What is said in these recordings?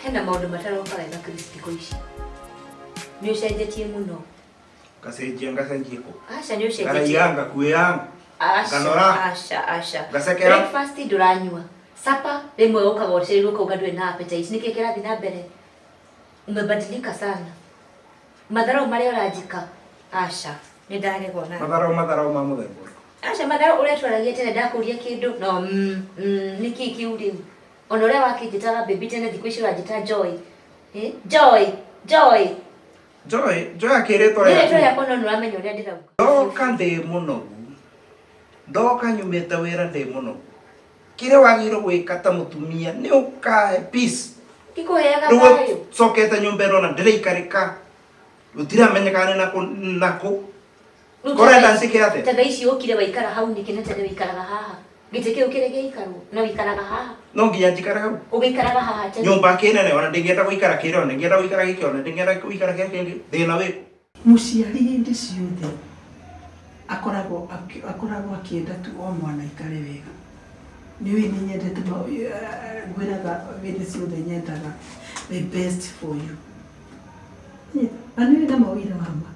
Hena maundu mataroka wega Kristo ici. Ni ucenjetie muno. Ngacenjie ko. Aca ni ucenjetie. Ngaraianga kuya. Kanora. Aca. Ngasekera. Breakfast nduranyua. Supper rimwe ukaga ucerirwo kuga ndwe na appetite. Niki kirathi na mbere. Umebadilika sana. Madharau maria urajika. Aca. Ni ndaregwo na. Madharau ma muthembo. Aca madharau uria twaragia tene ndakuria kindu. No niki kiuri. Ona uria wakijitaga baby tene thiku ici urajita Joy. Joy akiretwo ya. Ni ya kono nuramenya uria ndirauga. Ndoka ndi munogu. Ndoka nyumite wira ndi munogu. Kire wagiro gwika ta mutumia ni ukae peace. Ikuheaga thayo. Sokete nyumbero na ndireikarika. Utiramenyekane nako. Korenda nsike ate. Taga ici ukire waikara hau nikinete ndi waikaraga haha. Giteke ukire giikaru na waikaraga haha. No nginya njikara hau. Ugaikaraga haha. Nyumba kinene ona ndingienda guikara kire ona ndingienda guikara giki ona ndingienda guikara kingi thina wiku. Muciari hindi ciothe akoragwo akienda tu o mwana ikare wega. Ni wini nyendete gwiraga wini ciothe nyendaga the best for you. Ani na mawira mama.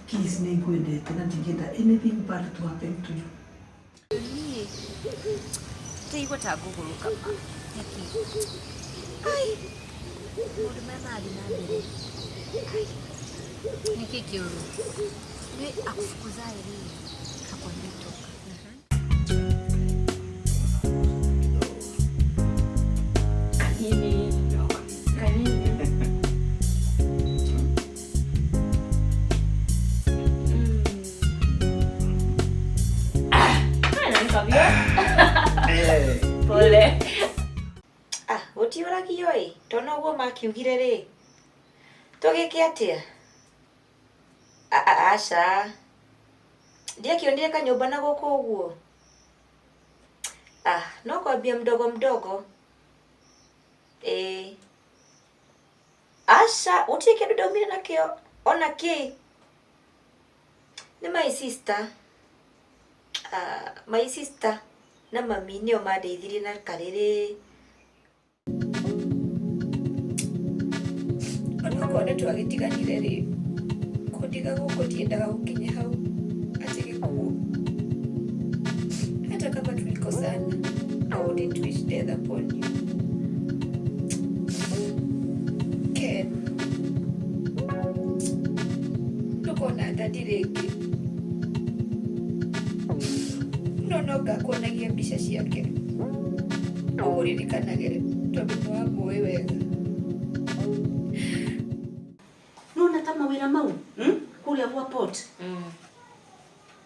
Kiss ni ngwendete na ndingenda anything bad to happen to you. Teigo taguguruka. Ai. Mundu mama alinambere. Ai. Niki kiuru. Ni akufukuza ili hakonitoka. Kanini. Pole. Utiura kioi. Tona ugo makiugire ri. Togeke atia? Aca. Ndia kionire kanyumba na guku uguo. No kwambia mdogo. Aca, utike ndomire nakio. Ona ki. Ni my sister. My sister na mami nio mandeithirie na karere. Ona kone twagitiganire ri. Kodiga guko tiendaga gukinya hau. Ati gikuo. Hata kama tulikosana, I wouldn't wish death upon you. Ken. Nukona ndadireke. Nonoga kuonagia mbica ciake. Umuririkanagire tondu ni wamuĩ wega. Nona ta mawira mau kuria kwa port.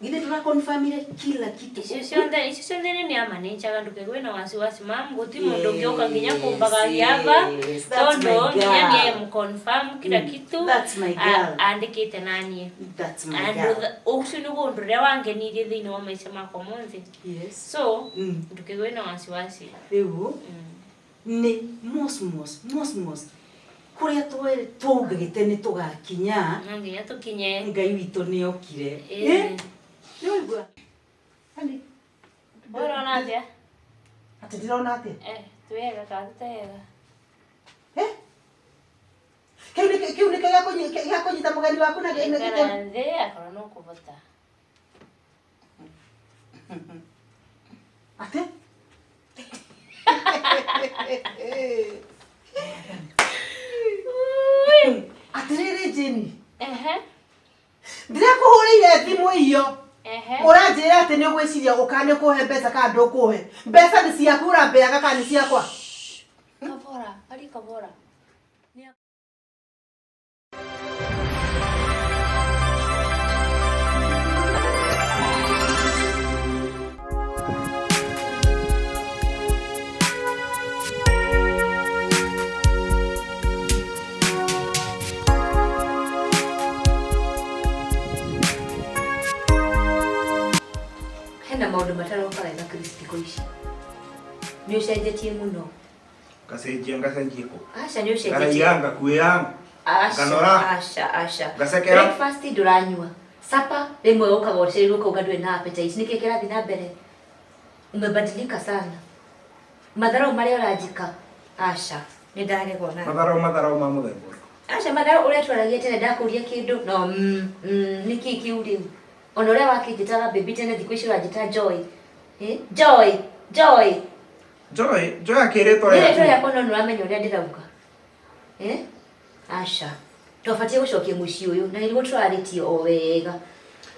Gide tuna confirmire kila kitu. Icio cionde ni amanejaga ndukegwe na wasiwasi mam guti mundu ngioka nginya kumbaga yaba tondu nginya ni mconfirm kila kitu. That's my girl. Andikite nanie. That's my girl. Ucio ni gundu ria wangenirie thiini wa maica makwa monthe. Yes. So ndukegwe na wasiwasi. Riu ni mos kuria twugagite ni tugakinya nginya tukinye Ngai witu ni okire. Nĩwaigua? Hani. Urona atia? Ati ndirona atia? Twega ka tutega. Kiu ni gĩa kũnyita mũgeni waku na gĩa Kana nthi akora no kuvota. Ati? Atiriri Jeni. Ndirakuhũrĩire thimũ iyo. Uranjĩra atĩ nĩ ũgwĩciria ũkane kuhe mbeca kana ndũkũhe. Mbeca nĩ ciaku ũrambeaga kana nĩ ciakwa? Kabora, ali kabora. Hena maundu mataroka wega Kristo ici. Ni ucenjetie muno. Ngacenjie ko. Aca ni ucenjetie. Ngaraianga kuya. Kanora. Aca. Ngasekera. Breakfast nduranyua. Supper rimwe ukaga ucerirwo kuga ndwe na appetite. Niki kirathi na mbere. Umebadilika sana. Madharau maria urajika. Aca. Nĩ ndarego na. Matharo ma mũthemba. Aca matharo ũrĩa twaragia tene ndakũria kĩndũ no nĩkĩ kĩu rĩu. Ona ũrĩa wakĩnjĩtaga baby tene thikũ ici ũranjĩta Joy. Joy. Joy akĩrĩtwo rĩa. Nĩ rĩtwa rĩakwa no nĩũramenya ũrĩa ndĩrauga. Aca. Tũbatiĩ gũcokia mũciĩ ũyũ na nĩguo tũrarĩtie o wega.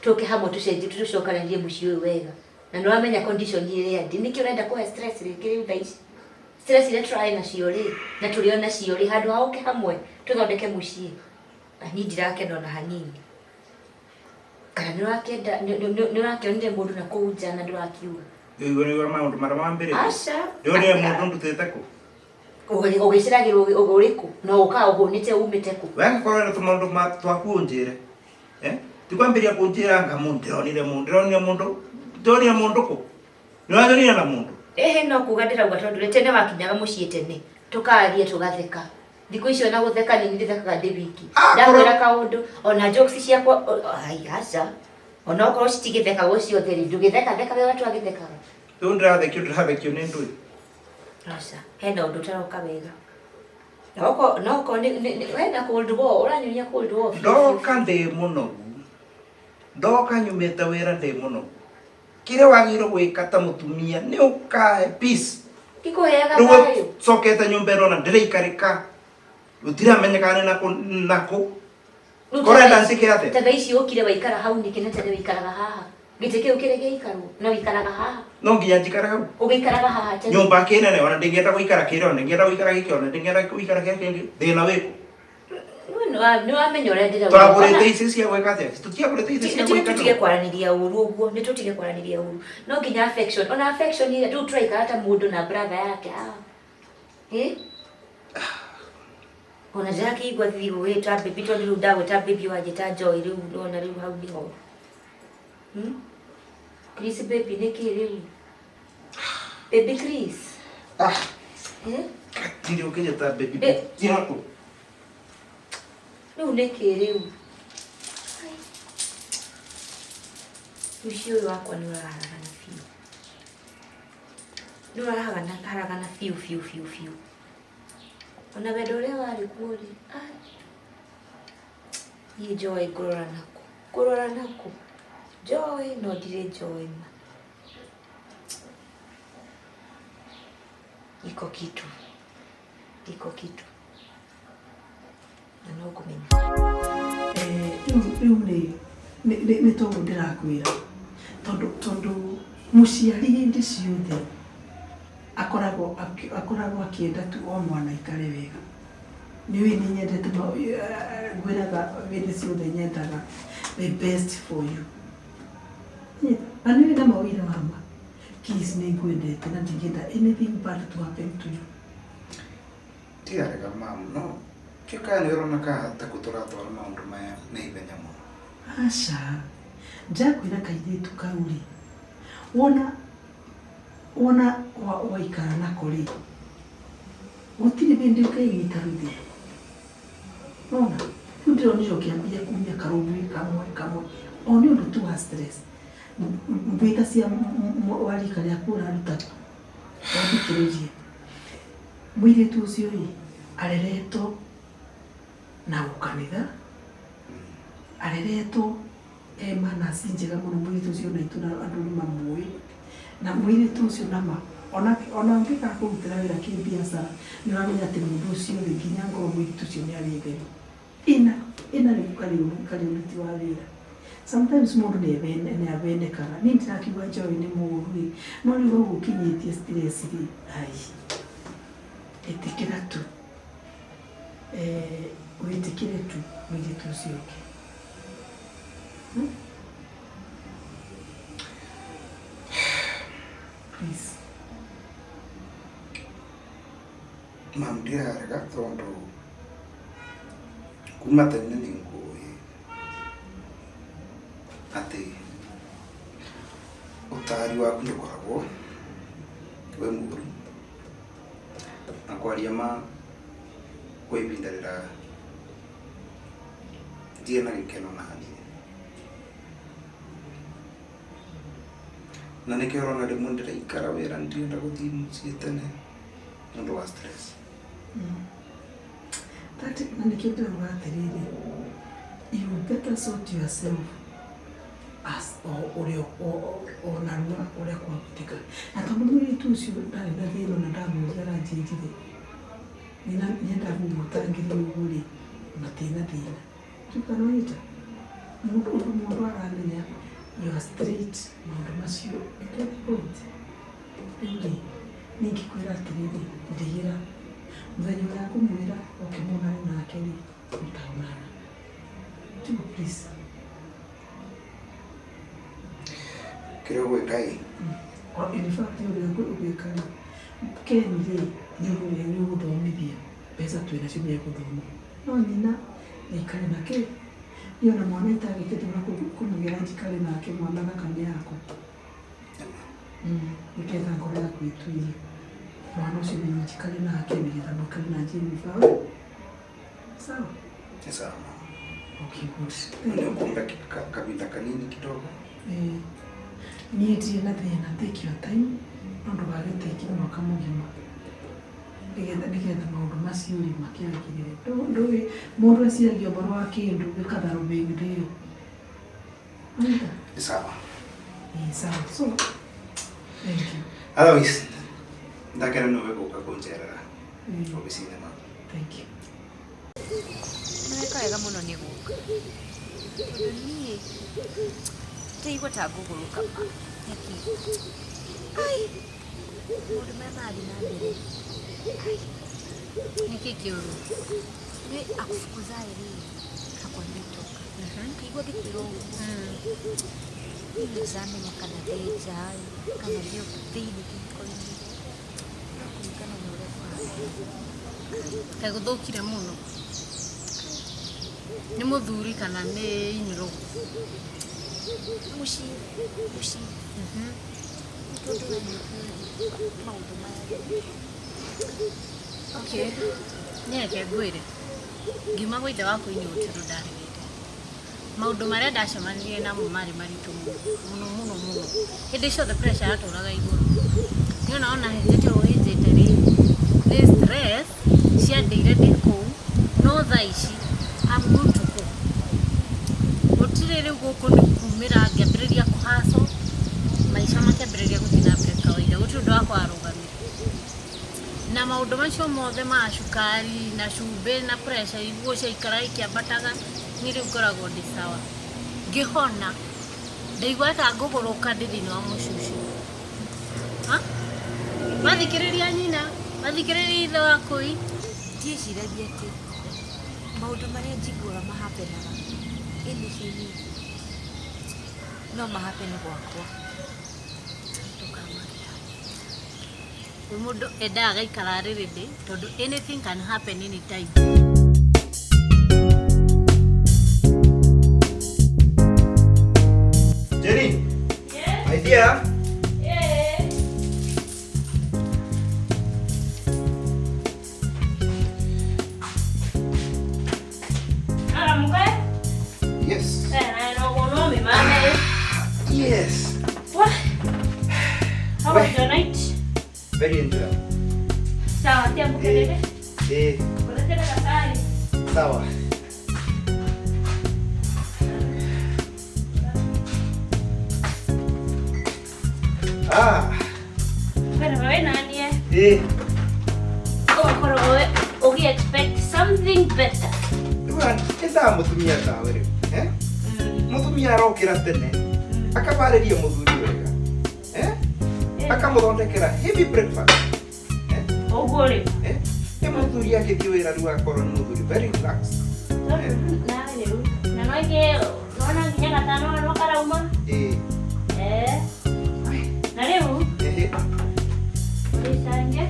Tũke hamwe tũcenjie tũcokanĩrie mũciĩ ũyũ wega. Na nĩwamenya condition ĩrĩa ndĩ nĩkĩ ũrenda kũhe stress rĩngĩ rĩu thaa ici. Stress iria tũrarĩ nacio rĩ na tũrĩo nacio rĩ handũ ha ũke hamwe tũthondeke mũciĩ. Ni ndirakena ona hanini. Kana nĩũrakĩonire mũndũ na kũu nja na ndũrakiuga. Nĩũiguire maũndũ marĩa mambĩrĩria. Aca. Nĩũrĩa mũndũ ndutĩte kũ? Ũgĩciragĩrwo ũrĩkũ no ũka ũhũnĩte umĩte kũ? Wangĩkorwo na tũmaũndũ twaku ũnjĩre. Tikwambĩrĩria kũnjĩra anga ndĩronire mũndũ kũ? Nĩwanyonire na mũndũ? No kuga ndĩrauga tondũ tene wakinyaga mũciĩ tene tũkaragia tũgatheka. Thikũ icio na gũtheka nĩ ndĩthekaga ndĩ wiki. Ndakwĩra kaũndũ ona jokes ciakwa aca. Ona okorwo citigĩthekagwo ciothe rĩ ndũgĩtheka wega twagĩthekaga. Rĩu ndĩrathekio nĩ ndũĩ. Aca, hena ũndũ ũtaroka wega. Noko hena cold war, ũranyonia cold war. Ndoka ndĩ mũnogu. Ndoka nyumĩte wĩra ndĩ mũnogu. Kĩrĩa wagĩrĩirwo gwĩka ta mũtumia nĩ ũkahe peace. Ikũheaga thayũ. Cokete nyũmba ĩno na ndĩraikarĩka. Gũtiramenyekana nakũ. Korenda ncike atĩa? Tata ici ũkire waikara hau nĩkĩ na tene waikaraga haha. Gĩtĩ kĩu kĩrĩa gĩikarwo na waikaraga haha. No nginya njikare hau. Ũgĩikaraga haha tene. Nyũmba kĩnene ona ndĩngĩenda gũikara kĩrĩa ona ndĩngĩenda gũikara gĩkĩ ona ndĩngĩenda gũikara kĩngĩ. Thĩna wĩkũ? Nĩwamenya ũrĩa ndĩrauga. Twagũrĩte ici cia gwĩka atĩa? Tũtiagũrĩte ici cia gwĩka atĩa? Tũtige kwaranĩria ũru ũguo, nĩtũtige kwaranĩria ũru. No nginya affection, ona affection ile tu turaikara ta mũndũ na brother yake. Ona Jackie igwa thiru weta baby tondũ rĩu ndagwĩta baby wanjĩta Joy rĩu ndona rĩu hau nĩho. Chris baby nĩkĩ rĩu? Baby Chris. Katiri ũkĩnyita baby. Tirakũ. Rĩu nĩkĩ rĩu? Mũciĩ ũyũ wakwa nĩũraharagana biũ. Nĩũraharagana biũ. Ona wendo ũrĩa warĩ kuo rĩ. Niĩ Joy ngũrora naku. Joy no ndirĩ Joy ma. Iko kitu. Na no kũmenya. Rĩu nĩ tondũ ndĩrakwĩra. Tondũ mũciari hĩndĩ ciothe akoragwo akĩenda tu o mwana aikare wega. Nĩũĩ nĩ nyendete ngwĩraga hĩndĩ ciothe nyendaga the best for you. Na nĩũĩ na mawĩra mama. Kiss nĩ ngwendete na ndingĩenda anything bad to happen to you. Tiarega mamu no. Kĩka nĩ ũrona ta kũtũratwara maũndũ maya na ihenya mũno. Aca. Njakwĩra kairĩtu kau rĩ. Wona waikara nako rĩ. Gũtirĩ hĩndĩ ũkaigĩta rĩu. Nona, rĩu ndĩronire ũkĩambia kumia karũmĩ kamwe. O nĩ ũndũ tu wa stress. Mbĩta cia warika rĩaku ũraruta. Wathikĩrĩrie. Mũirĩtu ũcio rĩ, areretwo na ũkanitha. Areretwo manasi njega mũno mũirĩtu ũcio na itũ na andũ nĩ mamũĩ. Na mũirĩtu ũcio nama ona ũngĩka kũrutĩra wĩra kĩbiacara nĩũramenya atĩ mũndũ ũcio rĩ nginya ngoro mũirĩtu ũcio nĩ arĩ theru. Ĩna rĩu karĩ ũruti wa wĩra. Sometimes mũndũ nĩ abenekaga. Niĩ ndĩrakiuga Joy nĩ mũũru rĩ. No rĩu hau ũkinyĩtie stress rĩ. Ĩtĩkĩra tu. Wĩtĩkĩre tu mũirĩtu ũcio ũngĩ. Please. Mam ndirarega tondũ kuma tene nĩ ngũĩ atĩ ũtari waku ndũkoragwo wĩ mũru na kwaria ma kwa ihinda ndirĩ na gĩkeno na hanini. Na nĩkĩo ũrona rĩmwe ndĩraikara wĩra ndirenda gũthiĩ mũciĩ tene nĩ ũndũ wa stress. Ati na nikiota ugatiriri. You better sort yourself as or narua ore kwa kutika. Atondo muri tu si ndari na thino na ndamu zara njijire. Nina nyenda ngutangire uguri matina thina. Tukanoita. Mundu aramenya you are straight mundu macio point. Ndi nikikwira atiriri ndigira muthenya wa kumwira okimona na akeli mtaonana. Please. Creo que cae. In fact, you're going Kenny, you don't media. Pesa tu na simu yako domo. No nina ikale na ke. Hiyo na mwaneta kitu na kumugera jikale na ke mwana na kanya yako. Nikeza ngora kuitwili. Mwana simu jikale na ke bila mkali na jini fawo. Sawa. Sawa. Okay, good. Ndio kumbe kabila kanini kidogo. Nieti na thina take your time. Ndo bagete kimo kama mugima. Nigenda maundu macio ri makiagirire. Ndo mundu aciagio baro wa kindu bikatharu bingirio. Anda. Sawa. Sawa. So. Thank you. Otherwise, ndakera no wego kakunjera. Obviously na. Thank you. Nĩweka wega mũno nĩ gũka. Tondũ niĩ ndaigua ta ngũgũrũka ma. Yake. Ai. Mũndũ marathiĩ na mbere. Ai. Nĩkĩ kĩũru? Nĩ akufukuza ĩrĩ akwambĩtoka. Kaigua ngĩkwĩrwo ũguo. Nĩndamenya kana ndeja kana ndio thĩinĩ kĩhiko-inĩ. No kũringana na ũrĩa kũhana. Kagũthũkire mũno. Nĩ mũthuri kana nĩ inyũrũ? Mushi. Mtoto wangu maundu maya. Okay. Nĩreke ngwĩre. Ngiuma gwĩ ithe waku inyũtĩrũ ndarĩgĩte. Maũndũ marĩa ndacemanirie namo marĩ maritũ mũno. Hĩndĩ ciothe pressure yatũraga igũrũ. Nĩona ona hĩndĩ ũhĩnjĩte rĩ. Nĩ stress ciandeire ndĩ kũu. No thaa ici amutuko. Gũtirĩ rĩu gũkũ nĩ kumĩra ngĩambĩrĩria kũhaco. Maisha makĩambĩrĩria gũthiĩ na mbere kawaida. Gũtirĩ ũndũ wa kwarũgamia. Na maũndũ macio mothe ma cukari na cumbĩ na pressure iguo ciaikara ikĩambataga nĩ rĩu ngoragwo ndĩ sawa. Ngĩhona ndaigua ta ngũgũrũka ndĩ thĩinĩ wa mũcucu. Mathikĩrĩria nyina, mathikĩrĩria ithe wakũi. Ndiĩciragia atĩ maũndũ marĩa njiguaga mahapenaga ĩnĩ no mahapene gwakwa. Mũndũ endaga agaikara arĩ ready tondũ anything can happen anytime. Jenny. Yes. My dear. Yeah. Yes. Yes. What? How was your night? Very enjoyable. Sawa, tia bukelele. Kuletele kasari. Sawa. Pero wewe nani koro wewe expect something better. Duan, enda mutumia tawe rĩu. Mutumia arokĩra tene. Akabarĩria mũthuri wega. Akamuthondekera heavy breakfast. Ũguo rĩ. Nĩ mũthuri yake kĩwĩra rĩu akorwo nĩ mũthuri very relaxed. Na rĩu na no ike nona nginya gatano no karauma. Na rĩu Isange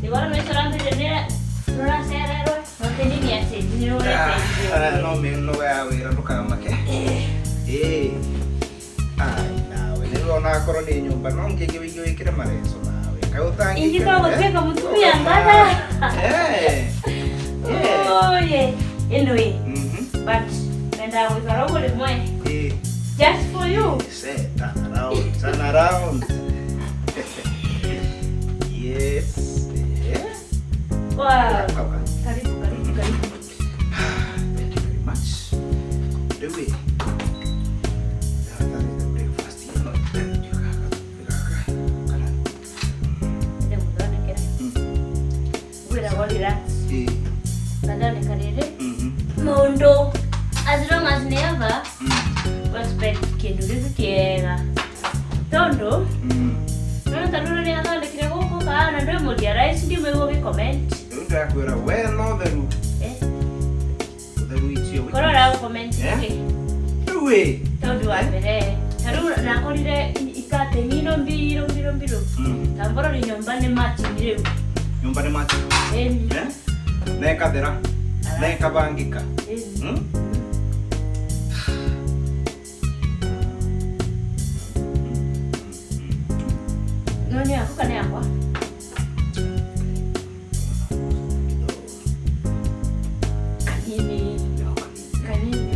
igual no restaurante tenía no cerero no tenía ni aceite ni nada. No me no voy a ver no kama ke. Nawe leo na korwo nĩ nyũmba no ngĩgĩwĩigio wĩkĩre mareso nawe. Kautangi. Ingĩka gũtuĩka mũtumia ngada. Oye, anyway. But nenda gwĩkara ũguo rĩmwe. Just for you. Say, turn around. Yes. Wow. Karibu. relax. Kadang karere. Mondo. As long as never. Respect kindu kiega. Tondo. Tanuru ni adole kile koko kana ndo mudia rice ndi mwe comment. Ndo akwera well no theru. The ruichi yo. Korora comment ke. Tuwe. Tondo apere. Taru na kolire ikate mino mbiro. Tamboro ni nyombane machi mbiro. Nyombane machi. Neka dera. Neka bangika. Nani aku kane apa? Kanini.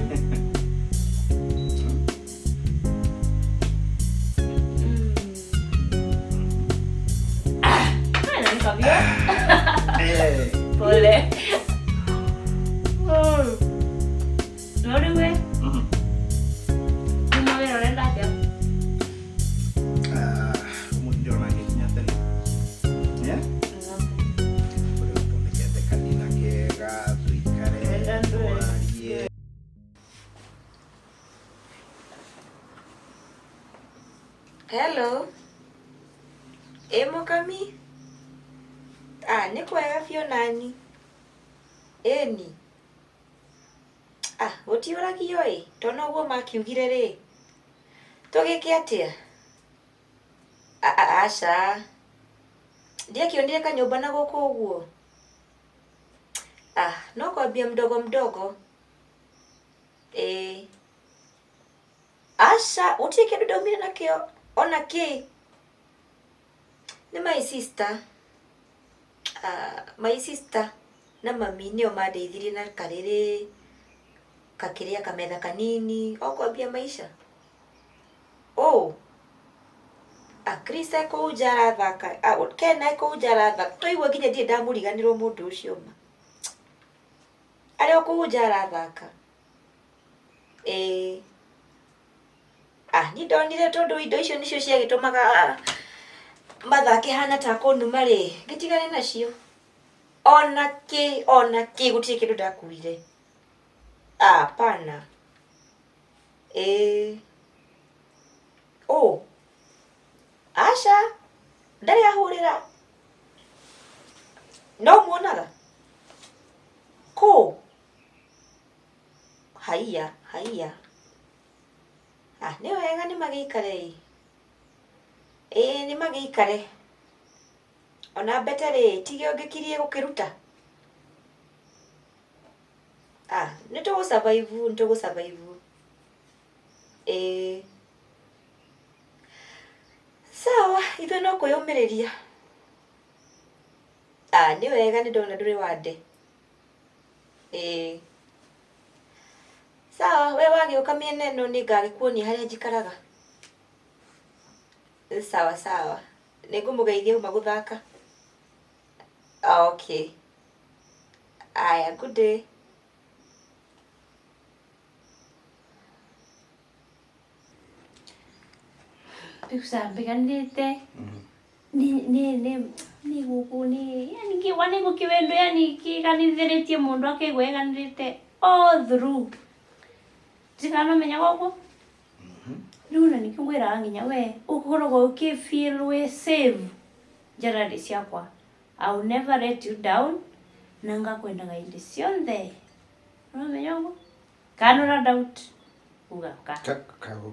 Mana ni kau ya? Boleh. Nori we. Cuma we orang dah dia. Hello. Mokami. Niko ya fio nani? Eni. Utiura kiyo tono wo makiugire ri. Togeke atia? Asha. Ndia kionire kanyumba na goko uguo. No kwambia mdogo. Asha, utike ndo umire na kio. Ona ki. Ni my sister. My sister na mami nio madeithiri na karere kakiria kametha kanini okwambia maisha. Krista ko ujara thaka. Kena ko ujara thaka. Toigwa nginya ndie ndamuriganirwo mundu ucio ma. Ari ko ujara thaka. Ni ndonire tondu indo icio nicio ciagitumaga mathake hana ta kunuma ri gitigane nacio. Ona ki gutie kindu ndakuire. Pana. Asha, ndari ahurira. No muonaga. Ko. Haiya. Ni wega ni magikare. Ni magikare. Ona betere tige ongekirie gukiruta. Nito survive. Sawa, ithe no kuyumiriria. Ni wega ni ndona nduri wande. Sawa, we wagiuka miene no ni ngagikuonia haria njikaraga. Sawa. Ningumugeithia uma guthaka. Okay. Aya, good day. Usambe kanite. Ni guku ni yani kiwane gukiwendo yani kikanithiretie mundu akigweganirite all through. Tikano menya goko. Nuna nikingwira nginya we ukorogo ukifeel we save. Jaradi ciakwa. I will never let you down. Nanga kwenda gaindi cionthe. Menya goko. Kanura doubt. Ugaka.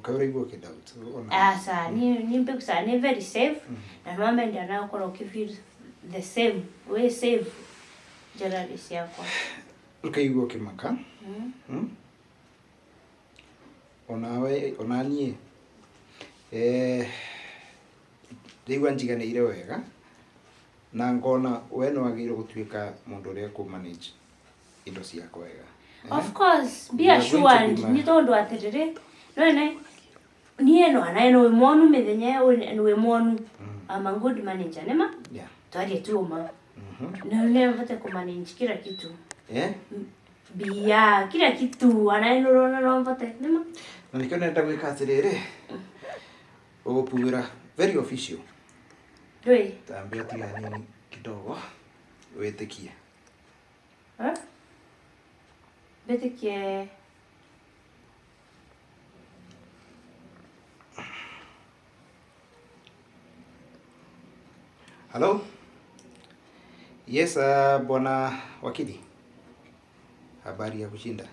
Kaurigwo kidoubt. Asa ni mbekusa ni very safe. Na mama ndio anakora ukifeel the same we save. Jaradi ciakwa. Ukaigwo kimaka. Onanie rigwa njiganire wega na ngona we no agire gutuika mundu uria ku manage indo ciakwa wega. Of course, be assured ni tondu atirire none ni eno we monu methenye we monu I'm a good manager nema twari tuoma na ne mvate ku manage kila kitu bia kila kitu anaenurona no mvate nema na nikiona ndagwika atirire ugupugira very official Doi tambia tigani kidogo wetikie Betikie. Hello? Yes, bwana wakili. Habari ya kushinda.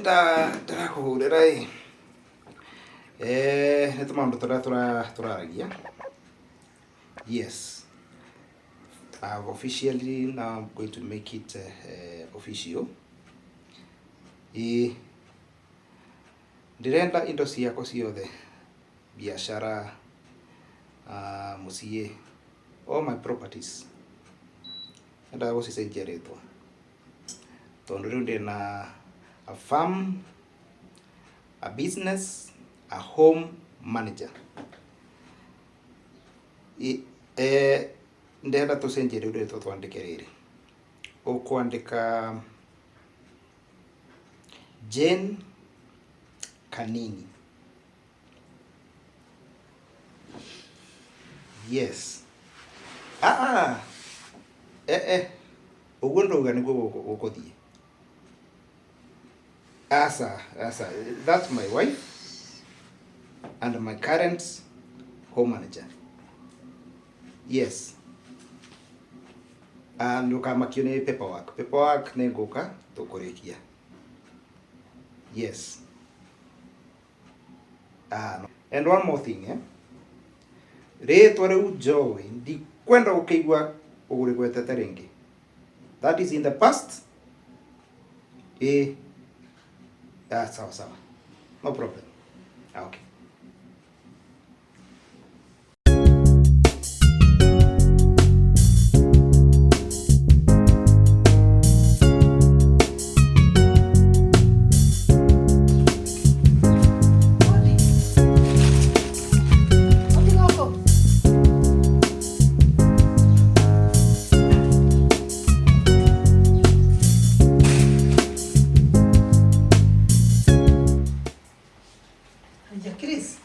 Ndara kuhurira nĩ tũmaũndũ tũrĩa tũraragia. Yes. Officially now I'm going to make it official. Ndirenda indo ciakwa ciothe, biashara, muciĩ, all my properties, nda gũcicenjia rĩtwa tondũ rĩu ndĩna a farm, a business, a home manager. Ndĩrenda tũcenjie rĩu rĩtwa twandĩke rĩrĩ. Ũkwandĩka Jane Kanini. Yes. Ũguo ndauga nĩguo gũkũthiĩ. Asa, that's my wife and my current home manager. Yes. Nĩũkamakio nĩ paperwork. Paperwork nĩ ngũka tũkũrĩkia. Yes. No. And one more thing, rĩtwa rĩu Joy ndikwenda gũkĩigua ũgũrĩgwetete rĩngĩ. That is in the past. Sawa. No problem. Okay. Chris.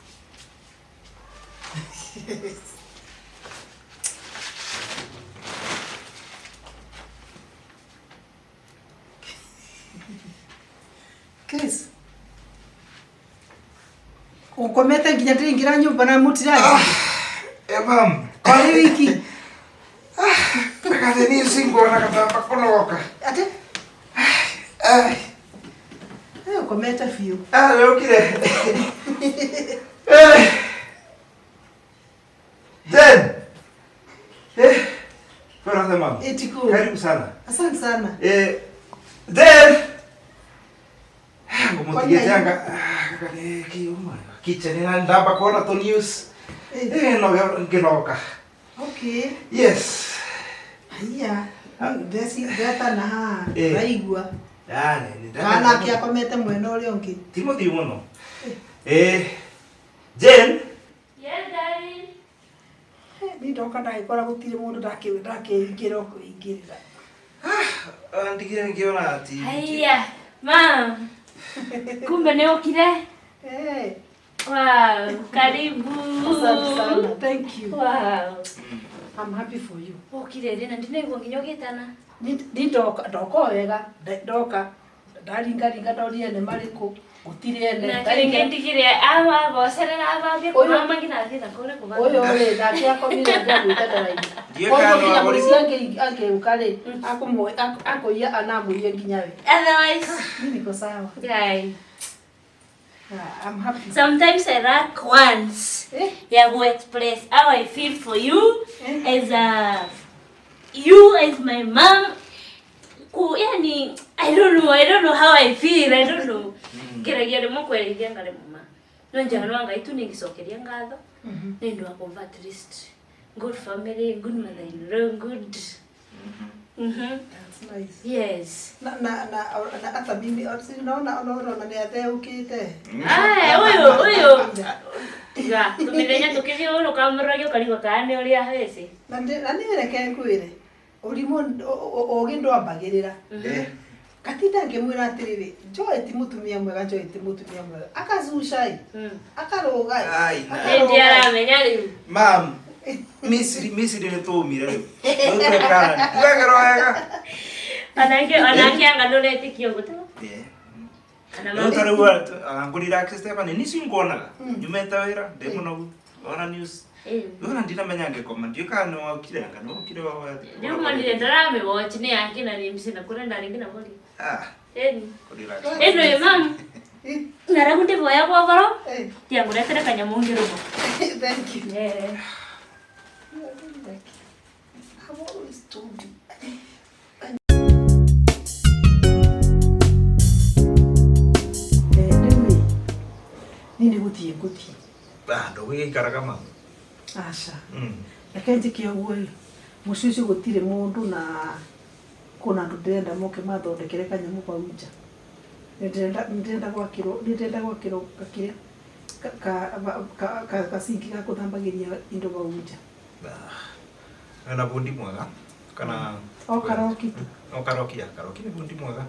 Chris. Ukomete nginya ndingira nyumba na mutiraji. Mam. Kali wiki. Pekade ni singo na katamba kunoka. Ate? Ukomete fiu. Ukire. Jen. Kwa mama. Etiko. Karibu sana. Asante sana. Jen. Ngomutige janga. Kakane kiuma. Kitchen na ndamba kuona to news. No nginoka. Okay. Yes. Aya. Desi data na raigua. Ni Kana kia komete mwena uri ongi. Timothy muno. Jen. Yes, darling. Ni ndoka ndagikora gutire mundu ndakĩingĩra kũingĩrĩra. Ndigire ngiona ati. Haya, mam. Kumbe ni ukire? Wow, karibu. Asante sana. Thank you. Wow. I'm happy for you. Ukire rina ndinegwa nginyogitana. Ni ndoka wega, ndoka ndaringa ndorire nĩ marĩkũ gutire ene. Na kĩrĩngĩ ndigire aba gocerera abambia kuma ngina thina kore kuba. Oyo rĩ ndakĩa komire ndagwĩta ndaraini. Ndiekana wa mũciĩ angĩũka rĩ akũiya anamũiye nginya we. Otherwise, Niko sawa. yeah. I'm happy. Sometimes I lack once. Yeah, go express how I feel for you as my mom. Yani, I don't know how I feel. I don't know. Kiragia rimo kwelithia ngale mama. No njano anga itu ningisokeria ngatho. Nendo akova at least good family, good mother-in-law, good. That's nice. Yes. Na hata mimi unaona ni atheukite. Uyu. Tiga, tumenya tukithio uno kamuragio kaliwa kaane uri ahese. Na ni reke kwire. Urimo ogindo ambagirira. Katinda ngimwira atiriri, Joy ti mutumia mwega, Joy ti mutumia mwega. Akazucai. Akaroga. Ndi aramenya riu. Mam, Misiri ni tumire rĩu. Nĩũtwĩkana. Tugagĩrwo wega. Anake anganũrete kĩoguta. Rĩu ta rĩu ngũrira ake Stephanie nĩcio nguonaga. Nyumĩte wĩra ndĩ mũnogu. Ona news. Ndona ndinamenya ngĩkoma. Ndiũkaga nĩ wokire anga nĩ wokire wa. Ndio mwanire ndarame watch nĩ yake na nimsi na kũrenda ringi na mori. Eno ye mam. Nara kunde boya kwa goro. Tia nguretere kanyamu ngirumo. Thank you. Yeah. I've always told you. Nini gutie. Ndũgĩikaraga mama. Aca. Reke njĩke ũguo mũciĩ gũtirĩ mũndũ na kuna andũ ndĩrenda moke mathondekere kanyamu kwa nja. Ndĩrenda gwakĩrwo gakĩrĩa kacingi ga kũthambagĩria indo kwa nja. Na bundi mwega kana karoki tu. Karoki nĩ bundi mwega.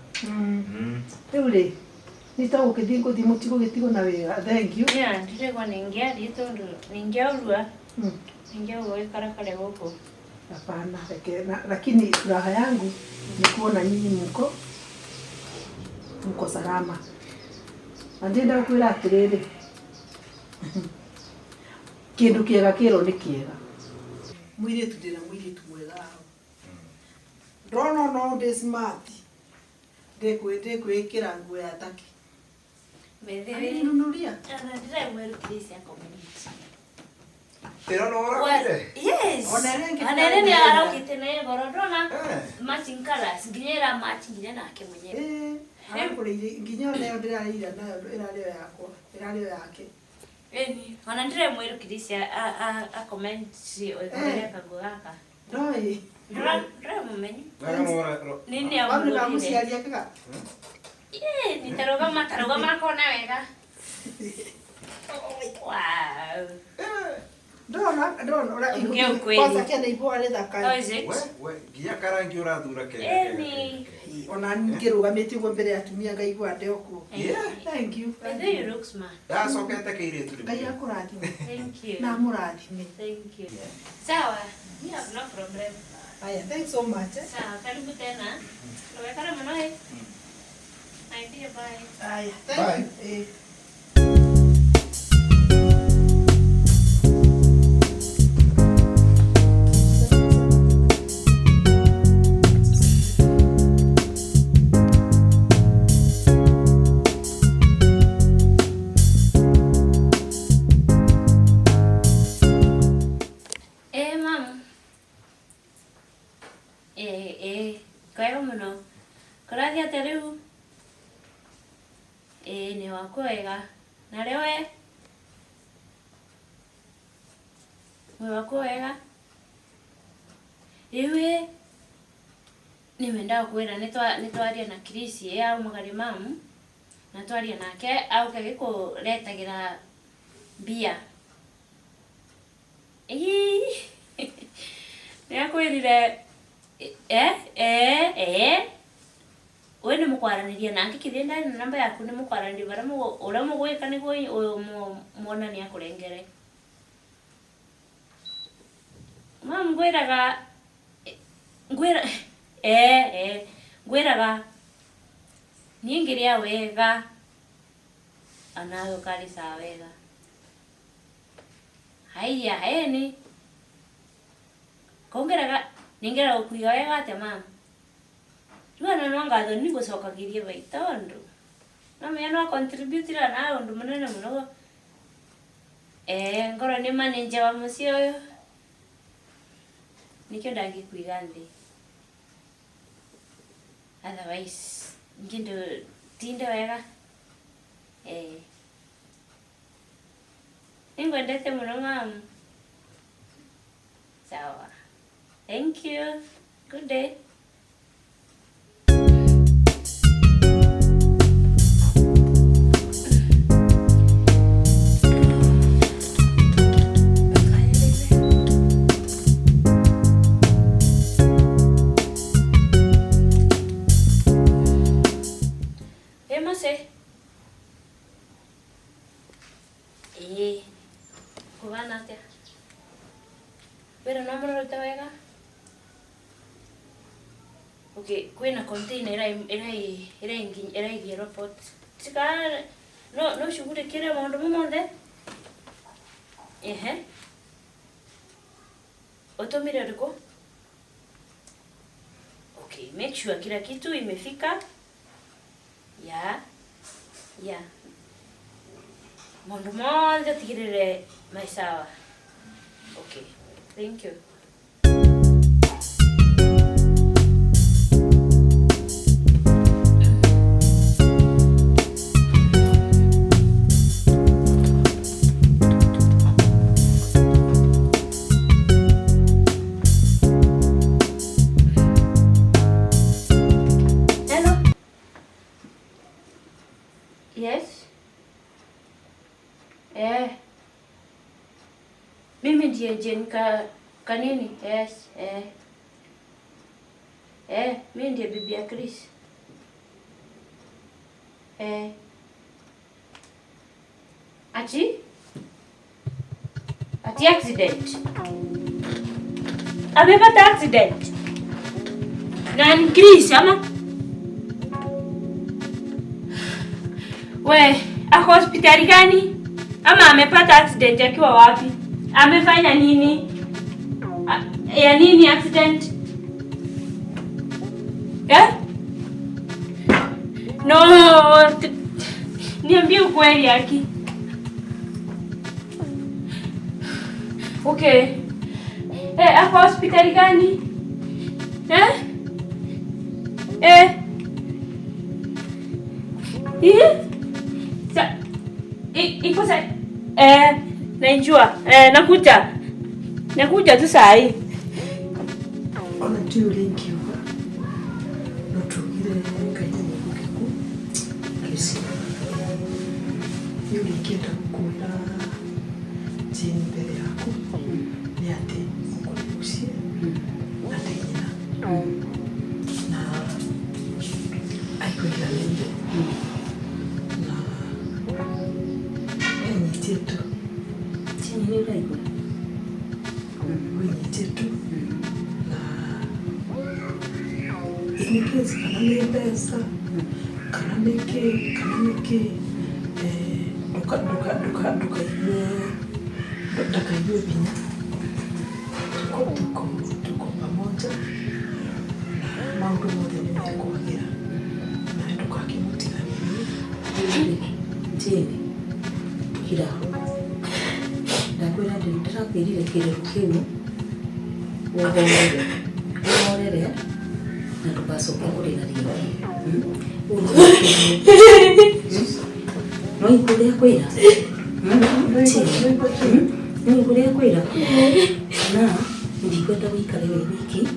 Rĩu rĩ nita ũkĩthiĩ ngũthiĩ mũtigo gĩtigo na wega. Thank you. Yeah, ndirego ningia tondu ningia urua. Ningia uikara kale huko. Hapana, lakini furaha yangu ni kuona nyinyi mko salama. Andenda kwĩra atĩrĩrĩ. Kĩndũ kĩega kĩro nĩ kĩega. Mũirĩtu ndĩna mũirĩtu mwega. Ndona no ndĩ smart. Ndĩkwĩkĩra nguo ya taki. Bedhe. Nunulia. Ndĩra mweru kisi ya community. Pero no orokire. Yes. Onere ni arokite ne borodona. Matching colors. Nginyera matching nginya nake mwenyewe. Kũrĩ nginya leo ndĩrarĩira nayo ĩrarĩo yakwa, ĩrarĩo yake. Eni, ona ndĩra mweru kisi a comment oikorera kagugaka. Ndoi. Ndĩra mumenyi. Nini ya Wabula kamuciaria kaga. Nitaroga makona wega. Wow. Ndona ora Ongea ukweli. Kwanza kena ipo ale thaka. How is it? We nginya karangi ũrathura kega. Eni. Ona ngĩrũgamĩte ũguo mbere ya atumia ngaigua ndĩokuo. Yeah. Thank you. Whether you look smart. Ndacokete kĩirĩtu rĩu. Ngai akũrathime. Thank you. Na mũrathime. Thank you. Sawa. You have no problem. Aya, thanks so much. Sawa, karibu tena. Nawekana manoe. Idea, bye. Aya, thank you. Kwega muno. Kũrathiĩ atĩa rĩu? Nĩ wakwa wega. Na rĩo we? Wĩ wakwa wega? Rĩu nĩmendaga kwĩra nĩtwaria na Chris aumagare mamu na twaria nake auke gĩkũretagĩra mbia. Nĩakwĩrire we nĩ mũkwaranĩria nake kĩthĩ ndari na namba yaku nĩ mũkwaranĩria bara ũrĩa mũgwĩka nĩguo muona nĩ akũrengere. Mamu ngwĩraga niĩ ngĩrĩa wega anawe ũkarĩ sawa wega. Haiya eni kongeraga ningera ukwiga wega atĩa mama? Rĩu no ngatho nĩ gũcokagirie baitondu. No menya no contribute na ũndũ mũnene mũno. Ngoro nĩ manager wa mũciĩ ũyũ. Nikĩo ndangĩkwiga thĩ. Otherwise ngindo tinde wega. Ningwendete mũno mama. Sawa. Thank you. Good day. Mose. Kuvana atia. Okay, kwina container ira report. Tika no shughuli kile maondo mothe. Otomire riko. Okay, make sure kila kitu imefika. Yeah. Maondo mothe tigirire maisawa. Okay, thank you. Yes. Mimi ndiye Jen kanini? Yes. Mimi ndiye bibi ya Chris. Ati accident. Amepata accident. Nani Chris ama? We, ako hospitali gani? Ama amepata accident akiwa wapi? Amefanya nini? Ya nini accident? No, niambie ukweli Yake. Okay. Ako hospitali gani? Iko sa naijua. Nakuja tu saa hii. Ona tu linki huko. Notugire kanya mukuku. Kesi. Yule kienda kukula chini mbele yako. Ni ate kukuruhusia. Ate ina. Na aikwenda nje. Tito. Chini ni raigo. Wenye tito. Na inikezi kanane pesa. Kananeke. Duka iwe binya. Tuko pamoja. Na maundu mothe nimekuagira. Na ndukakimutira nini. Chini. Kira. Ndakwira ndirakwirire kirero kiu. Wohorere. Na tukacoka kurira ringi. No ikuria kwira. No ikuria kwira. Na ndikwenda wikare wiki.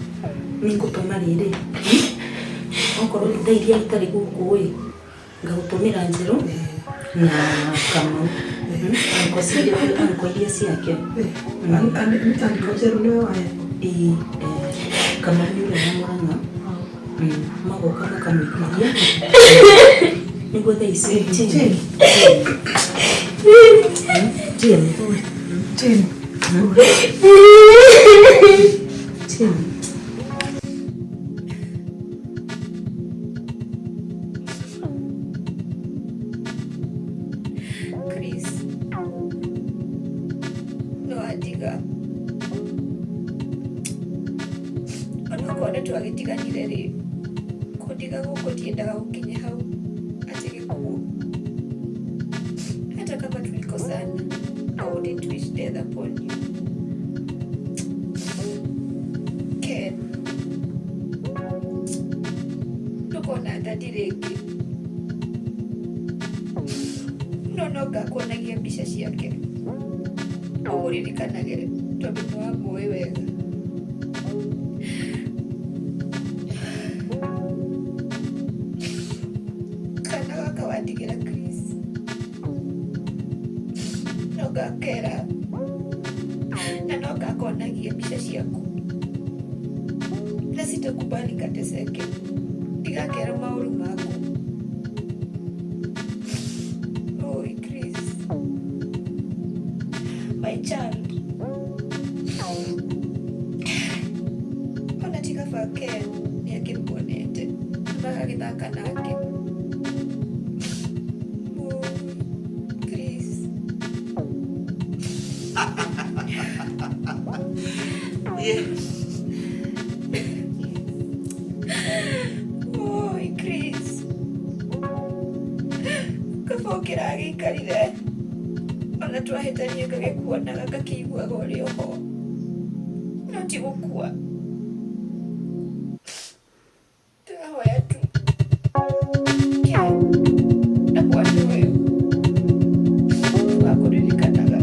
Ningutuma riri. Okorwo ndairia itari guku wi. Ngagutumira njeru. Na kama anko Yesu yake anko Jeruno kama yule mwana magoka makamwikia niko daisi chini twagitiganire ri kundiga guko tiendaga gukinya hau ati gikuo hata kama tulikosana I wouldn't wish death upon you Ken nukona ndadiriki nonoga kuonagia mbica ciake ũgũririkanagĩre tondũ nĩ wamũĩ wega kana gaka wandigĩra Chris no gakera na no gakonagia mbica ciaku na sitakubali kateseke ndigakera maũru maku Chris my child ona tika fake Yake mbone agithaka nake. Chris. Oi, Chris. Kabokera agikarire. Ona twahĩtania ngagĩkuonaga ngakĩiguaga ũrĩ oho. No ti gũkua. Tũrahoya tu. Na mwana ũyũ twakũririkanaga.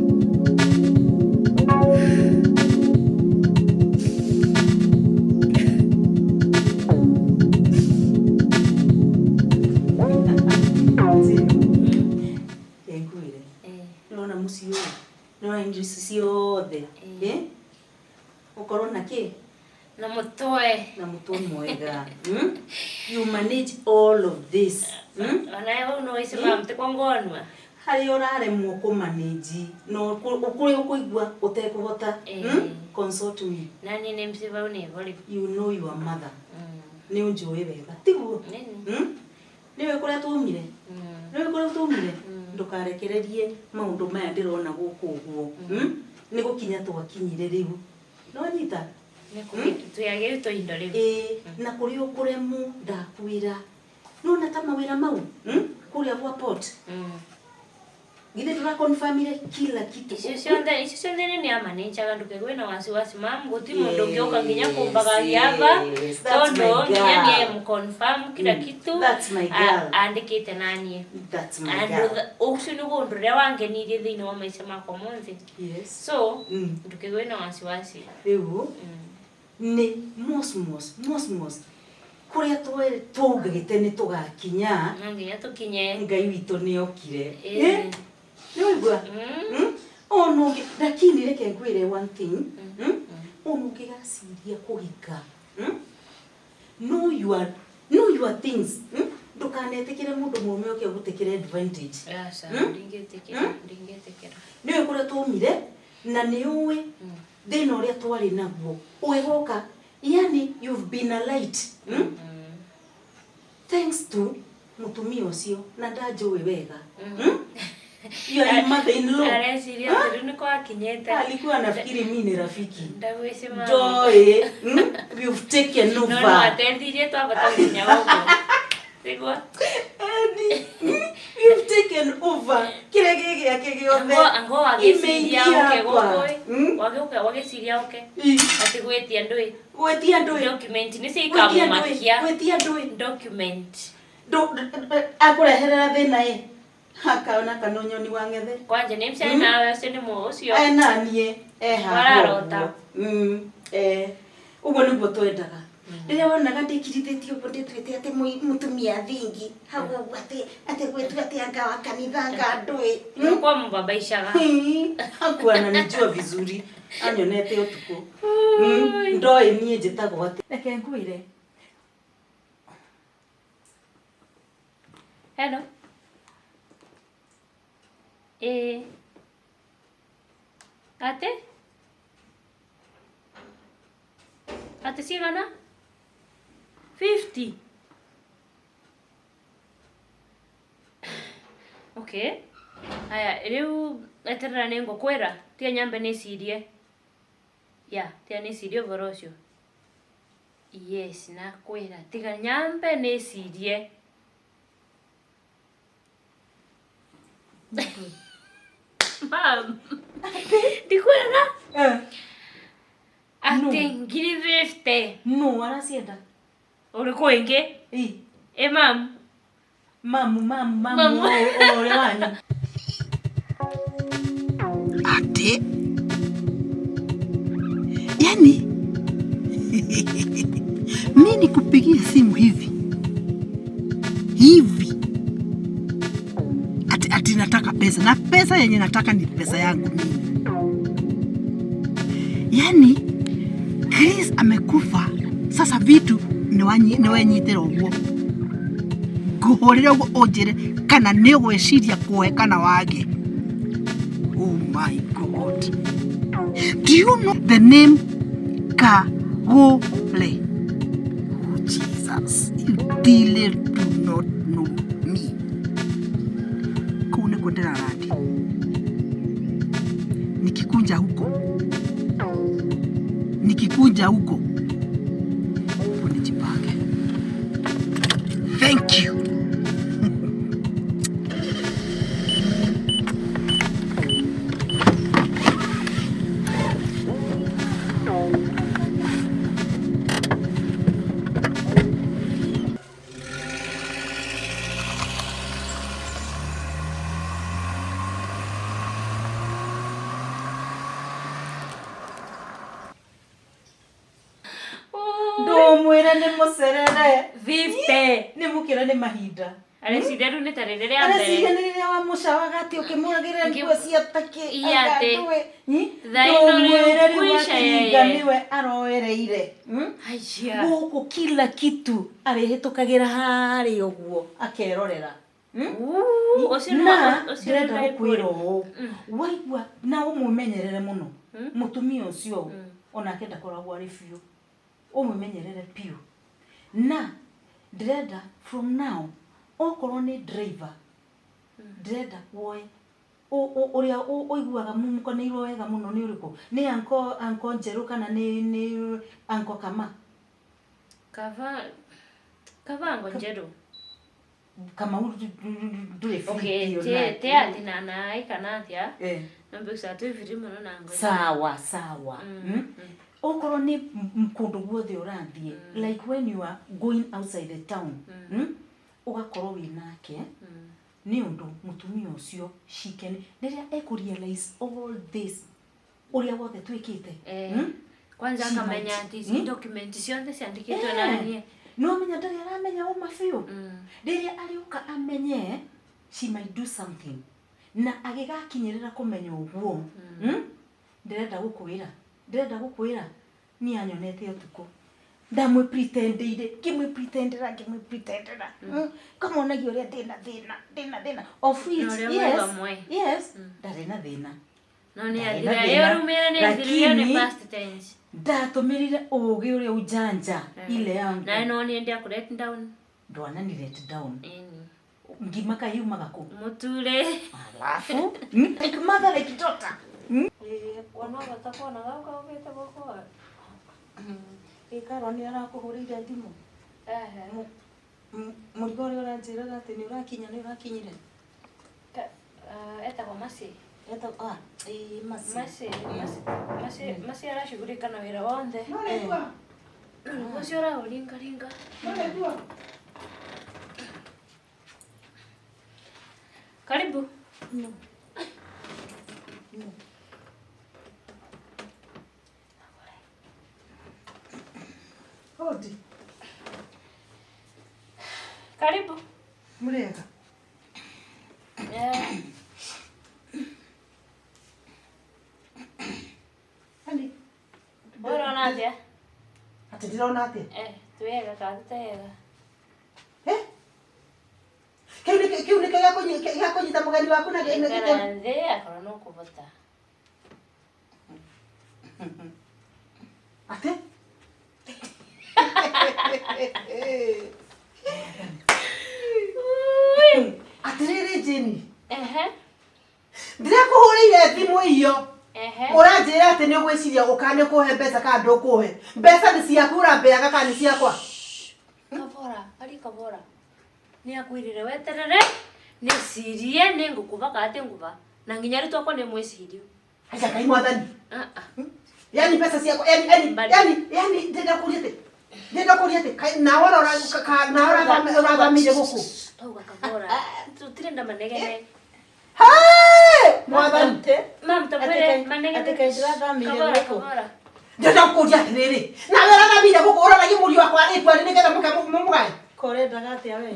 Ciothe ukorwo na ki na mutwe mwega. You manage all of this. Ona yo no isema mtekongonwa hari uraremwo ku manage no ukuri ukuigua utekubota. Consult me. Nani ne msiba une boli. You know your mother. Ni unjoe wega tiguo. Niwe kuria tumire. Niwe kuria tumire. Ndukarekererie maundu maya ndirona guku guo. Ni gukinya twakinyire riu. No nyita tuyage to indo riu. Na kuri ukuremu ndakwira. Nona ta mawira mau kuria gwa port. Gide tuna confirmire kila kitu. Icio cionde ni amanecha gandu kegwe na wasiwasi mam guti mundu ngioka nginya kumbaga giaba tondo nginya ni confirm kila kitu. That's my girl. Andikite nani. That's my girl. And ushuni gundu ria wange ni thini wa maisha mako monzi. Yes. So ndukegwe na wasiwasi. Riu ni mos kuria twugagite ni tugakinya nginya tukinye ngai witu ni okire. Nigwa oh no, lakini reke ngwire one thing. Umugigasiria kugika. Know your things. Ndukanetekere mundu mume oke gutekere advantage. Yes, ndingetekera. Niwe kuria tumire na niwe thina uria twari naguo uigoka. Yani you've been a light. Thanks to mutumia ucio na ndajowe wega. You are mother-in-law. Aresiria ndio kwa kinyeta. Alikuwa anafikiri mimi ni rafiki. Ndagwesema. Joy, you've taken over. No, atendije tu abata kunya wako. Sigwa. You've taken over. Kile gege yake giothe. Ango agesiria oke goko. Wagesiria oke. Ati gwetia ndui. Gwetia ndui. Document ni sikamu makia. Gwetia ndui. Document. Akureherera thina ye. Hakaona kanonyoni wangethe. Kwanje ni msana nawe ucio mu ucio. Nanie ha. Wararota. Ugo niguo twendaga. Rĩrĩa wonaga ndĩkirithetio ũguo ndĩtuĩte atĩ mũtumia thingi hau ũguo atĩ gwĩtua atĩ anga wa kanitha anga ndũĩ. Nĩkuwa mbabaishaga. Hakuwa ananijua vizuri. Anyonete ũtukũ. Ndoĩ niĩ njĩtagwo atĩ. Reke ngwĩre. Hello. Ate sigana? 50. Okay. Aya, riu eterera nengo kwera. Tia nyambe ni sirie. Ya, tia ni sirie vorosio. Yes, na kwera. Tia nyambe ni sirie. Mam. Dikwera? Ate ngiri 50. No, arasienda. Ulikuwa inge? Mam. Mamu. Ole wanyu. Ate. Yani. Mimi nikupigia simu hivi. Ati nataka pesa. Na pesa yenye nataka ni pesa yangu mimi. Yani Chris amekufa. Sasa vitu ni wenyitira uguo. Nguhurira uguo onjire kana ni gweciria kuhe kana wage. Oh my God. Do you know the name Kagure? Oh Jesus. Jesus, you really do not know me. Kune kondera radi. Nikikuja huko. Unijipake. Thank you. Ndumwira ni mucerere 50 ni mukira ni mahinda areciria riu ni ta riri ria areciria mbere ni riria wa mucawaga ati ukimuragirira nguo cia taki Iyate. ndumwira riu kuisha wakiringa yeye. niwe aroereire Aiya. guku kila kitu arihitukagira hari uguo akerorera ucio na ucio ndĩrenda gũkwĩra ũũ waigua na ũmũmenyerere mũno mũtumia ũcio onake ndakoragwo arĩ biũ ũmũmenyerere piũ na ndĩrenda from now okorwo nĩ driver ndĩrenda woe ũrĩa ũiguaga mũmukanĩirwo wega mũno nĩ ũrĩkũ nĩ anko Njerũ kana nĩ anko Kavango Njerũ Kamau ndũrĩ okay te ati na ikana atia nambe kusatu viri muno nango sawa okorwo nĩ kũndũ guothe ũrathiĩ like when you are going outside the town ugakorwo winake ni undu mutumia ucio shikeni rĩrĩa ekũrealize all this uria wothe twikite kwanza akamenya ati ici document cionthe ciandikitwe nani no menya ndari aramenya uma biũ rĩrĩa ariuka amenye she might do something na agigakinyirira kumenya uguo ndĩrenda gũkwĩra ni anyonete utuko ndamwe pretendera kamonagia uria ndina thina of which yes ndari na thina no ni athira yo rumira ni athira ni past tense ndatumirire ugi uria ujanja ile yangu na no ni ndia kurete down ndwana ni let down ngima kayumaga ku muture alafu like mother like daughter wana watakuwa na gauka ubete boko ikaro ni arakuhurire thimu murigo uri uranjira ati ni urakinyire eta kwa masi eta masi arashughulika na wira wonde ucio uraringa karibu hodi karibu murega ani bora natia ati ndirona ati tuwega katutega kiu ni kaya kunyita mugani waku na nde akora no kubota ati atiriri jini ndirakuhurire thimu iyo uranjira ati ni ugwiciria ukane kuhe mbeca ka ndukuhe mbeca ni ciakura mbeaga kana ni ciakwa kabora ni akwirire weterere ni sirie ni ngukuva kate nguva na nginya ritu akwa ni mwicirio acha kai mwathani yani pesa ciakwa yani ndenda kuriete na wala urathamire guku tauga kabora tutirenda manegene mwathani mam tapere manegene kabora ndenda kuria atiriri na urathamire guku uraragia muri wakwa ritwa ni nigetha mukamugaye korenda gate awe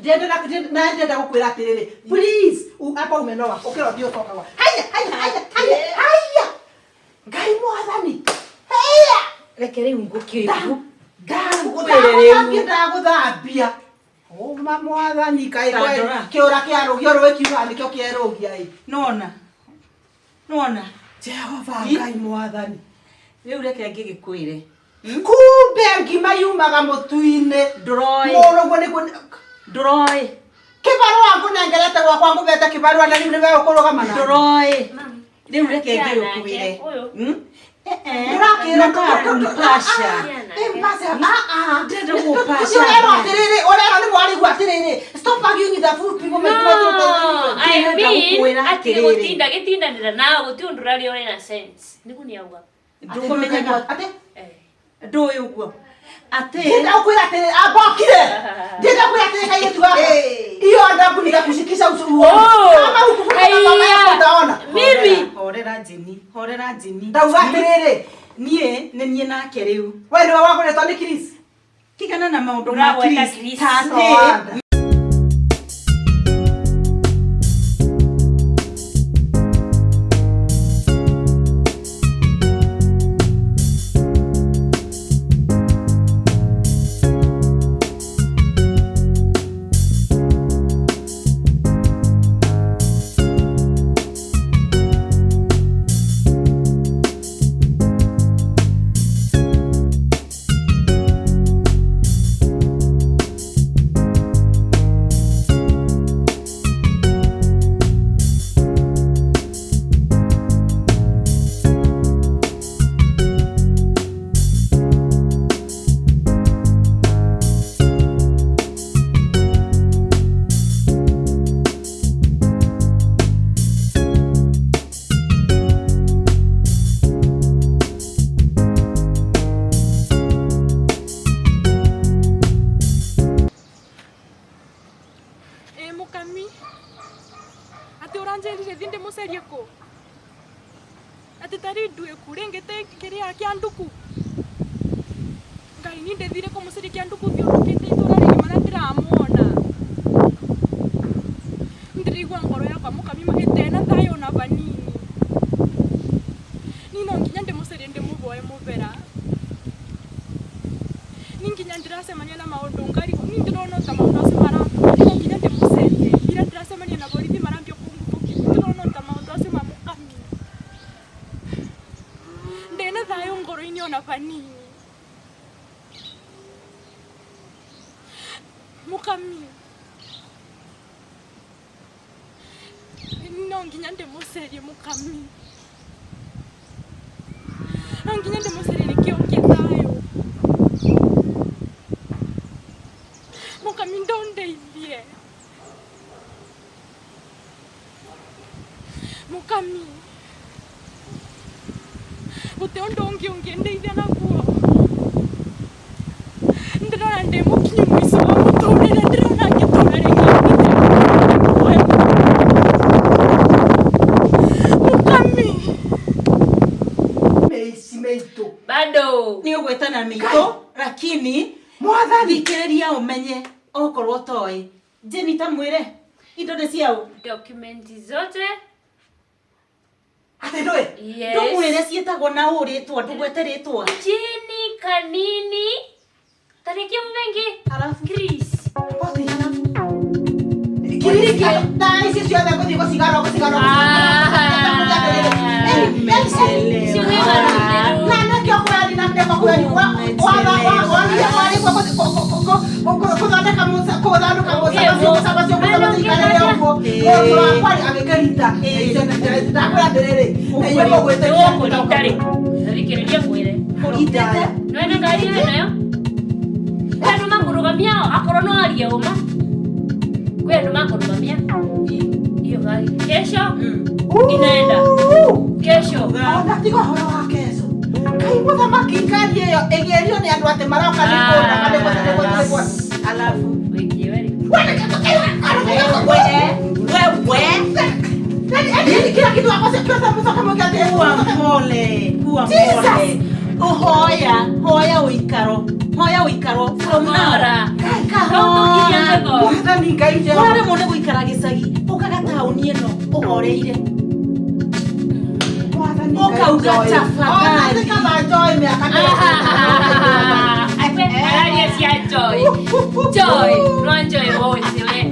ndenda gukwira atiriri please apa umenoa ukira dio tokawa haya ngai mwathani rekere ungukiru ndaguthambia mwathani kai kiura kia rugio rwikiuga nikio kierugia nona Jehova ngai mwathani riu reke ngigikwire Kumbe ngima yumaga mutu-ini. Nduroi. Murugo ni kun. Nduroi. Kibaru wangu nengerete gwakwa ngubete kibaru na riu niwe ukurugamana. Nduroi. Riu reke ngikuire. Ndakira ndakupasha. Impasa. Ndende gupasha. Orero ni mwari gwatiriri. Stop arguing the food people make I mean, ati gitindanira nawe guti undu rari ore na sense. Niku ni auga. Ndukumenyaga ate? Ndoi uguo. Ate. Ndenda ukwira ate abokire. Ndenda ukwira ate kai yetu hapa. Iyo adabu nikakushikisha usuhu. Kama hukufanya mama yako utaona. Mimi horera jini. Ndaugatiriri. Nie nake riu. Wewe ndio wako letwa ni Chris. Tigana na maundu ma Chris. Tate. Mukami. Ati oranjerire thinde mucerie ku. Ati tari ndue kurengete kiri akianduku. Ngai ni ndethire ku mucerie kianduku thiurukite itura ringi mana ndiramuona. Ndirigwa ngoro yakwa Mukami mahete na thayo na vanini. Nino nginya ndimucerie ndimuvoe muvera. Ninginya ndiracemania na maundu ngari ni ndirona ta maundu acio marambuka nginya ndimucenjie ira ndiracemania na borithi marambio kunguki ndirona ta maundu acio ma Mukami ndena thayo ngoro-ini ona vanini Mukami no nginya ndimucerie Mukami no nginya ndimucerie nikio kithayo Mukami ndondeithie Mukami gute undu ungi ndeithia naguo ndirona ndi mukinyu mwico wa muturire ndirona ngitura ringi Mukami Meitu. bado Ni ugwetana mito lakini Mwathani thikiriria umenye okorwo toi Jeni tamwire indo ni ciao dokumenti zote. ate ndoe. Yes. ndumwire cietagwo na uritwa ndugweteritwa Jini kanini. Tariki mvengi. alafu Chris. Kiriki na isi sio ndio kuthiko sigaro. Na kio kwa ni namde kwa kweli wa ni mwali kwa kuthondeka musa kuthanduka musa basio ikare huko kwa kwani agekarita ndakwira ndiriri eyo gwete Yoko ndari. Tariki mwire. itete None ngari nayo. Kwenu makurugamia akoro no aria uma. Kwenu makurugamia. Hiyo gari. Kesho inaenda. Kesho. ndatigo horo wa kesho kai muthamaki ngari iyo egerio ni andu ate maroka ni kona kale alafu Wewe. kila kitu akose pesa mtoka mkate kuwa mpole hoya uikaro from now mwathani ngai je wale mone guikara gicagi ukagatauni eno uhoreire mwathani ukauga tafadhali kama joy miaka Joy. Run joy wote we.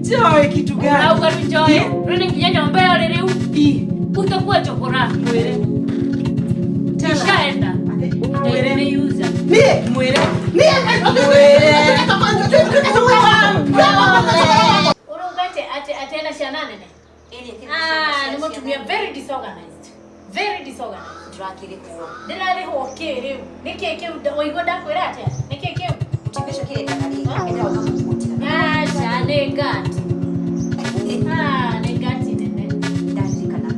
joy kitu gani Au garu joy. Runi kinyanya mbaya leo. Utakuwa chokora. mwere Nishaenda. Nimeuza. Mie mwere. Mie mwere. Urungate atenda shanane ne. Ni mtu we are very disorganized. Very disorganized. Turakiri kuo. Ndinari hokere. Nikeke oigo ndakwira atia. Nikeke. Utibisho kile kanali. Enda wakamukutira. Shane gati. Ne gati nene. Ndashika na.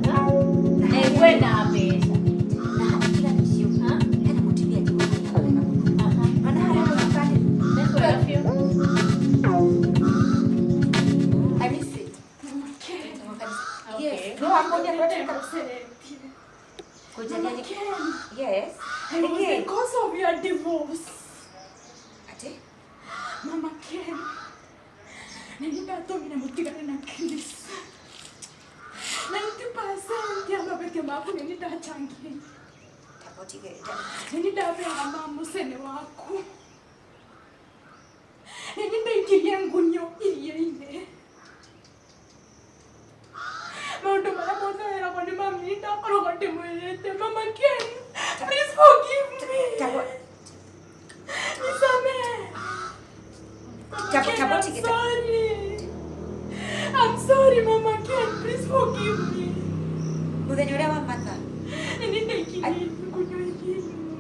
Kwenda pesa. Na kila nisio. Kana mutibia tu. Mana haya mfanye. Niko rafio. I miss it. Okay. Yes. No, I'm going to Yes. I was the cause of your divorce. Ate? Mama Ken. Nilitoka na mutigana na Chris. 90% ya mabeke mako nilitachangia. Tapotige. Nilidavya mama musene wako. Nilindaikiria ngunyo ile. Maundu mara moja era kwa ni mama nitakoro kwa temwelete. Mama Ken, please forgive me. I'm sorry, Mama Ken. Please forgive me. Muthenya uria wa matha.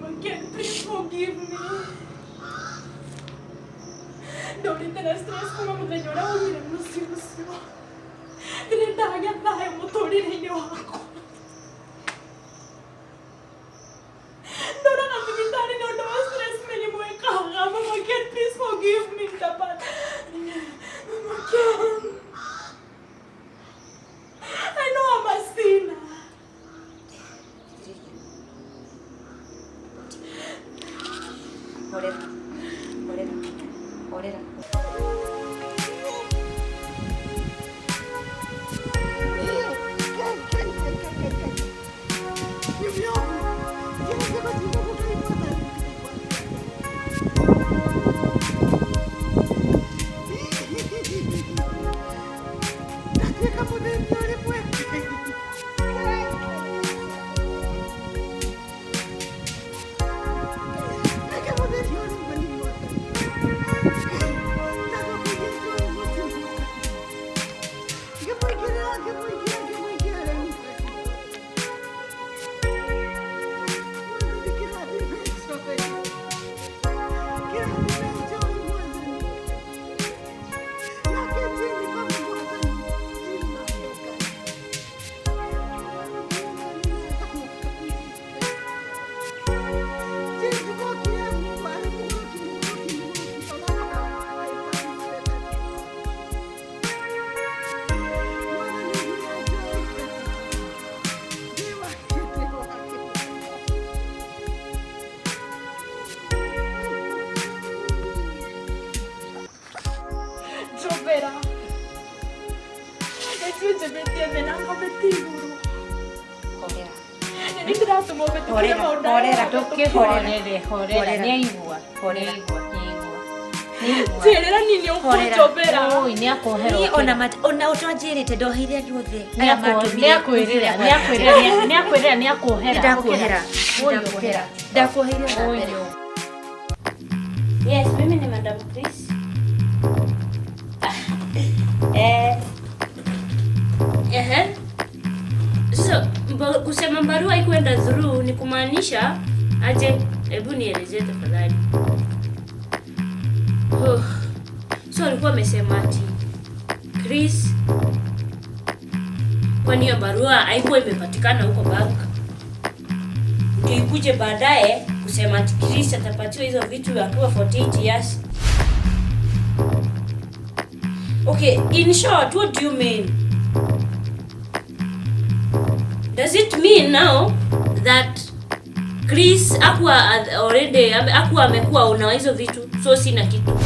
Mama Ken, please forgive me. Ndorite na stress kuma muthenya uria umire muciĩ ũcio. Ndirendaga thayũ mũtũrĩre-inĩ wakwa. Ndoraga thibitarĩ nĩ ũndũ wa stress mĩrimũ ĩkaga. Mama Ken, please forgive me. Mama Ken. I know I'm a sinner. Orera. Ona utonjirite ndohire ruothe aya matumia Niakwirira ndakuhira oyo. Yes, mimi ni Madam Chris. So, kusema barua haikwenda through ni kumaanisha aje? Hebu nielezee tafadhali. So alikuwa amesema ati Chris, kwani hiyo barua haikuwa imepatikana huko bank? Ndio ikuje baadaye kusema ati Chris atapatiwa hizo vitu akiwa 48 years. Okay, in short, what do you mean? Does it mean now that Chris akuwa already akuwa amekuwa una hizo vitu so sina kitu?